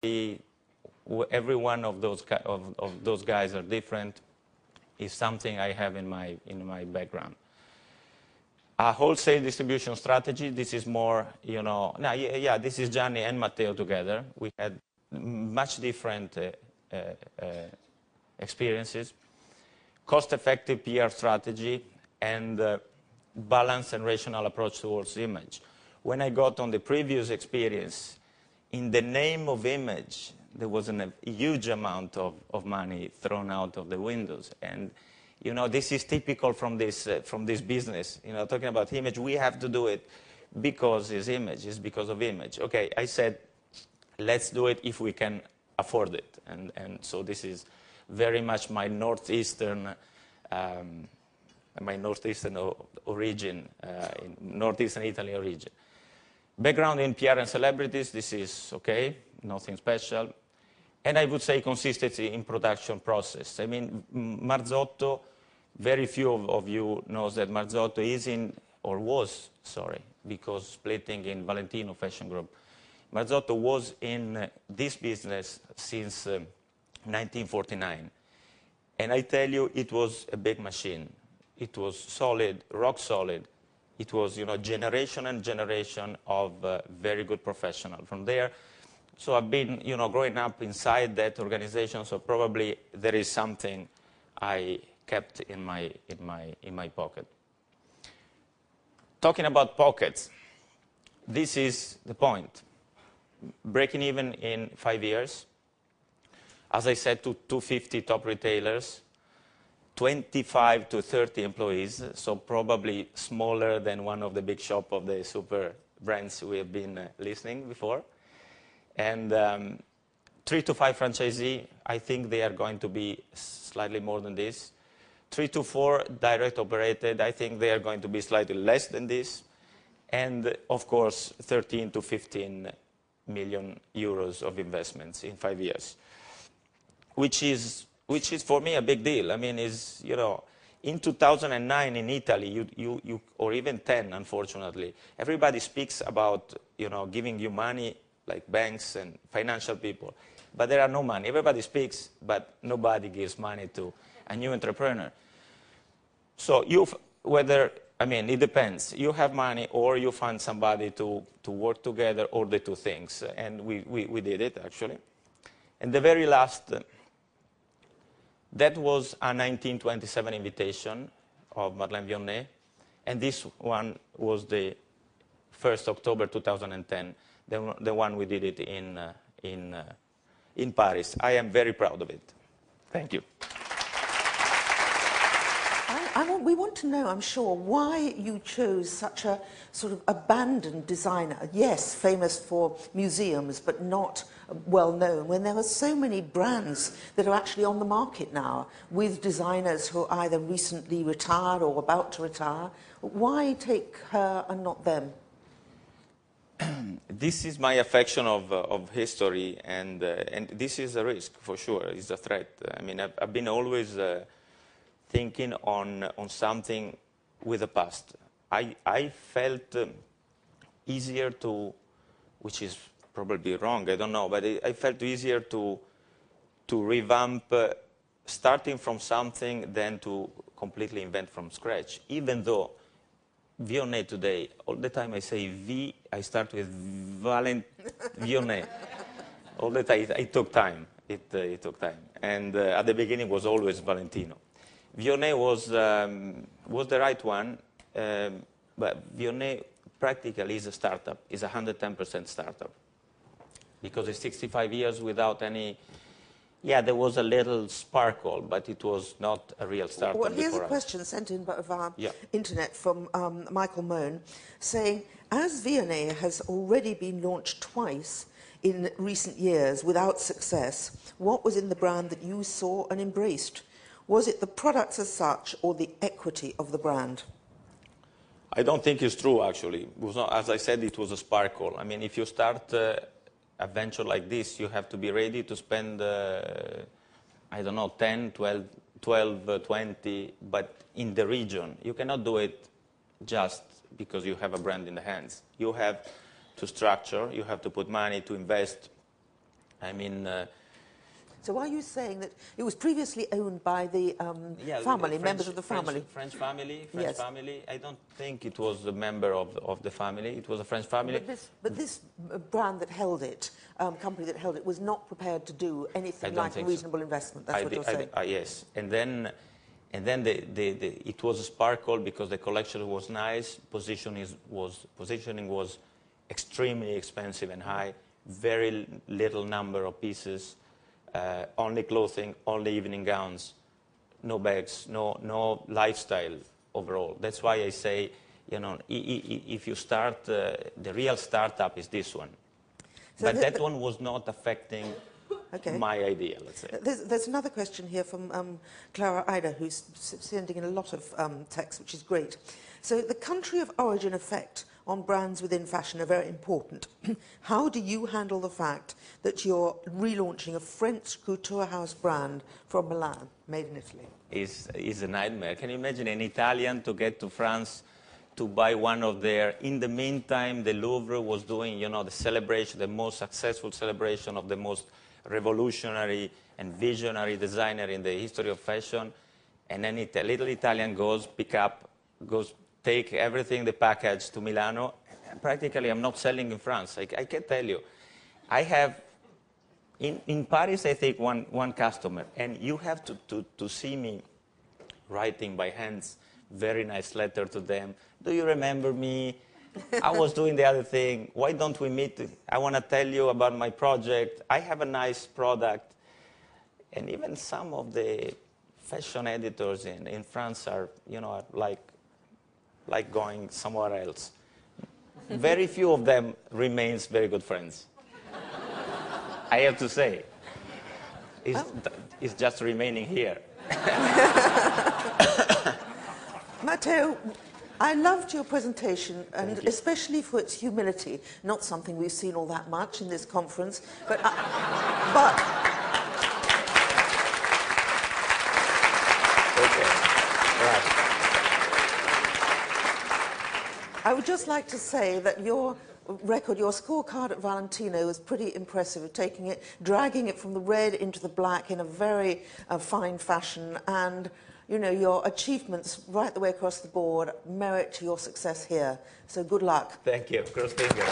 every one of those guys are different. Is something I have in my background. A wholesale distribution strategy. This is more, this is Gianni and Matteo together. We had much different experiences. Cost-effective PR strategy and balanced and rational approach towards image. When I got on the previous experience, in the name of image, there was a huge amount of money thrown out of the windows. And, this is typical from this business. Talking about image, we have to do it because it's image, it's because of image. Okay, I said, let's do it if we can afford it. And so this is very much my northeastern origin, in northeastern Italy origin. Background in PR and celebrities, this is okay, nothing special. And I would say consistency in production process. I mean, Marzotto, very few of you knows that Marzotto because splitting in Valentino Fashion Group. Marzotto was in this business since 1949. And I tell you, it was a big machine. It was solid, rock solid. It was, generation and generation of very good professional from there. So I've been, growing up inside that organization. So probably there is something I kept in my pocket. Talking about pockets, this is the point. Breaking even in 5 years. As I said, to 250 top retailers, 25 to 30 employees, so probably smaller than one of the big shop of the super brands we have been listening before. And 3 to 5 franchisees, I think they are going to be slightly more than this. 3 to 4 direct operated, I think they are going to be slightly less than this. And of course, 13 to 15 million euros of investments in 5 years, which is for me a big deal. I mean, in 2009 in Italy, or even 10, unfortunately, everybody speaks about, giving you money, like banks and financial people, but there are no money. Everybody speaks, but nobody gives money to a new entrepreneur. So it depends. You have money, or you find somebody to work together, or the two things. And we did it, actually. And the very last, that was a 1927 invitation of Madeleine Vionnet. And this one was the 1st October 2010, the one we did it in Paris. I am very proud of it. Thank you. We want to know, I'm sure, why you chose such a sort of abandoned designer. Yes, famous for museums, but not well known, when there are so many brands that are actually on the market now with designers who are either recently retired or about to retire. Why take her and not them? This is my affection of history, and this is a risk, for sure. It's a threat. I mean, I've been always thinking on something with the past. I felt easier to, which is probably wrong, I don't know, but I felt easier to revamp starting from something than to completely invent from scratch. Even though Vionnet today, all the time I say V, I start with Vionnet. All the time, it took time. It took time. And at the beginning it was always Valentino. Vionnet was the right one, but Vionnet practically is a startup, is a 110% startup. Because it's 65 years without any, there was a little sparkle, but it was not a real startup. Well, here's a question sent in via internet from Michael Moan, saying, as Vionnet has already been launched twice in recent years without success, what was in the brand that you saw and embraced? Was it the products as such or the equity of the brand? I don't think it's true, actually. It was not, as I said, it was a sparkle. I mean, if you start a venture like this, you have to be ready to spend, I don't know, 10, 12, 20, but in the region. You cannot do it just because you have a brand in the hands. You have to structure, you have to put money to invest I mean, so are you saying that it was previously owned by the family, members of the family? French family. Yes. Family. I don't think it was a member of the family. It was a French family. But this brand that held it, company that held it, was not prepared to do anything like a reasonable investment. That's what you're saying. Yes, and then it was a sparkle because the collection was nice. Positioning was extremely expensive and high. Very little number of pieces. Only clothing, only evening gowns, no bags, no lifestyle overall. That's why I say, you know, if you start, the real startup is this one. So but that one was not affecting my idea, let's say. There's another question here from Clara Ida, who's sending in a lot of text, which is great. So the country of origin effect on brands within fashion are very important. How do you handle the fact that you're relaunching a French couture house brand from Milan, made in Italy? Is a nightmare. Can you imagine an Italian to get to France to buy one of their... In the meantime, the Louvre was doing, you know, the celebration, the most successful celebration of the most revolutionary and visionary designer in the history of fashion. And then a little Italian goes, take everything, the package to Milano. Practically, I'm not selling in France. I can tell you. I have, in Paris, I think one customer, and you have to see me writing by hands very nice letter to them. Do you remember me? I was doing the other thing. Why don't we meet? I want to tell you about my project. I have a nice product. And even some of the fashion editors in France are, you know, like going somewhere else. Very few of them remains very good friends. I have to say. It's just remaining here. Matteo, I loved your presentation, and especially for its humility. Not something we've seen all that much in this conference, but I would just like to say that your record, your scorecard at Valentino was pretty impressive, taking it, dragging it from the red into the black in a very fine fashion, and you know, your achievements right the way across the board merit your success here. So good luck. Thank you. Cross fingers.